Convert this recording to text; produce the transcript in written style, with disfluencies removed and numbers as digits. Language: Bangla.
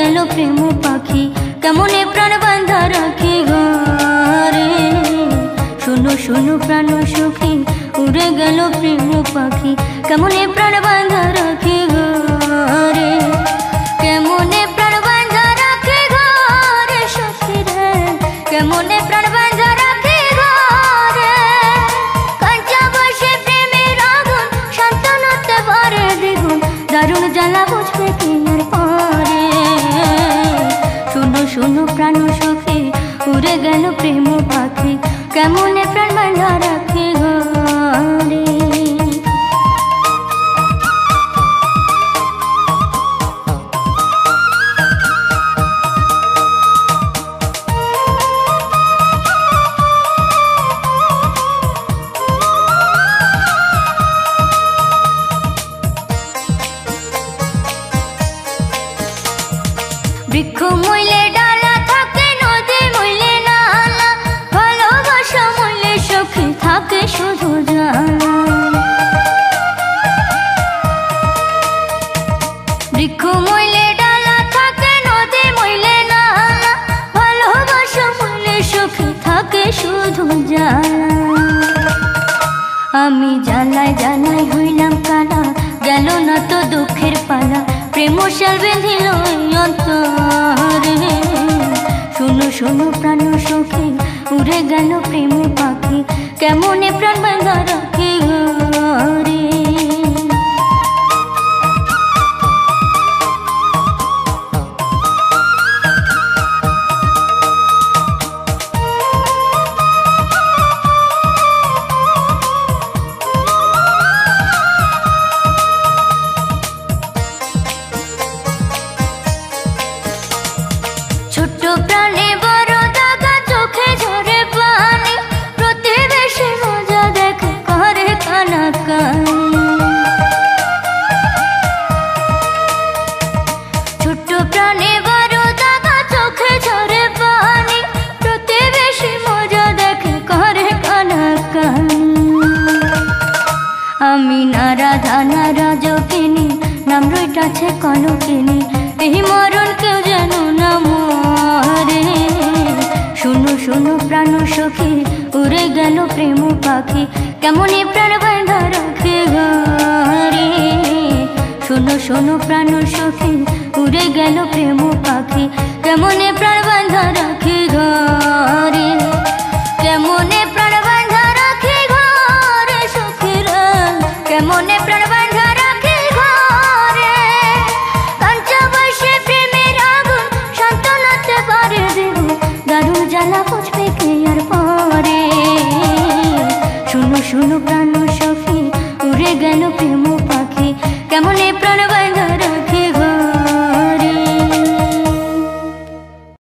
গেল প্রেম পাখি কেমনে প্রাণ বাঁধা রাখি ঘরে। শোনো শোনো প্রাণ সখী উড়ে গেল প্রেম পাখি কেমনে প্রাণ বাঁধা রাখি ঘরে। কেমনে প্রাণ বাঁধা রাখি ঘরে সখী রে, কেমনে প্রাণ বাঁধা রাখি ঘরে। কাঁচা বসে প্রেমের আগুন শান্তনতে ভরে দ্বিগুণ দারুণ জ্বালা বুঝবে কি আর পরে। শোনো শোনো প্রাণ সখী উড়ে গেল প্রেম পাখি কেমনে প্রাণ বাঁধা রাখি ঘরে। বৃক্ষ মইলে ডালা থাকে, নদী মইলে নালা, ভালোবাসা মইলে সখী থাকে শুধু জানা। বৃক্ষ মইলে ডালা থাকে, নদী মইলে নালা, ভালোবাসা মইলে সখী থাকে শুধু জানা। আমি জ্বালায় জ্বালায় হইলাম কালা, গেল না তো দুঃখের পালা, প্রেম শাল বেঁধিল অন্তরে। শোনো শোনো প্রাণ সখী উড়ে গেল প্রেম পাখি কেমনে প্রাণ বাঁধা রাখি ঘরে। ছোট্ট প্রাণে বড় দাগা, চোখে ঝরে পানি, প্রতিবেশী মজা দেখে করে কানাকানি। ছোট্ট প্রাণে বড় দাগা, চোখে ঝরে পানি, প্রতিবেশী মজা দেখে করে কানাকানি। আমি নারা ধানা রাজকিনি, নাম রইটাছে কনকিনি, এই মরণ কেউ যেন না মরে। শোনো শোনো প্রাণ সখী উড়ে গেল প্রেম পাখি কেমনে প্রাণ বাঁধা রাখি ঘরে। শোনো শোনো প্রাণ সখী উড়ে গেল প্রেম পাখি কেমনে প্রাণ বাঁধা রাখি ঘরে। কেমনে প্রাণ বাঁধা রাখি ঘরে সখী রে, কেমনে প্রাণ বাঁধা রাখি ঘরে। কাঁচা বসে প্রেমের আগুন শান্তনাতে পারে দেবো দারুণ জ্বালা বুঝবে কি আর পরে। শোনো শোনো প্রাণ সখী উড়ে গেল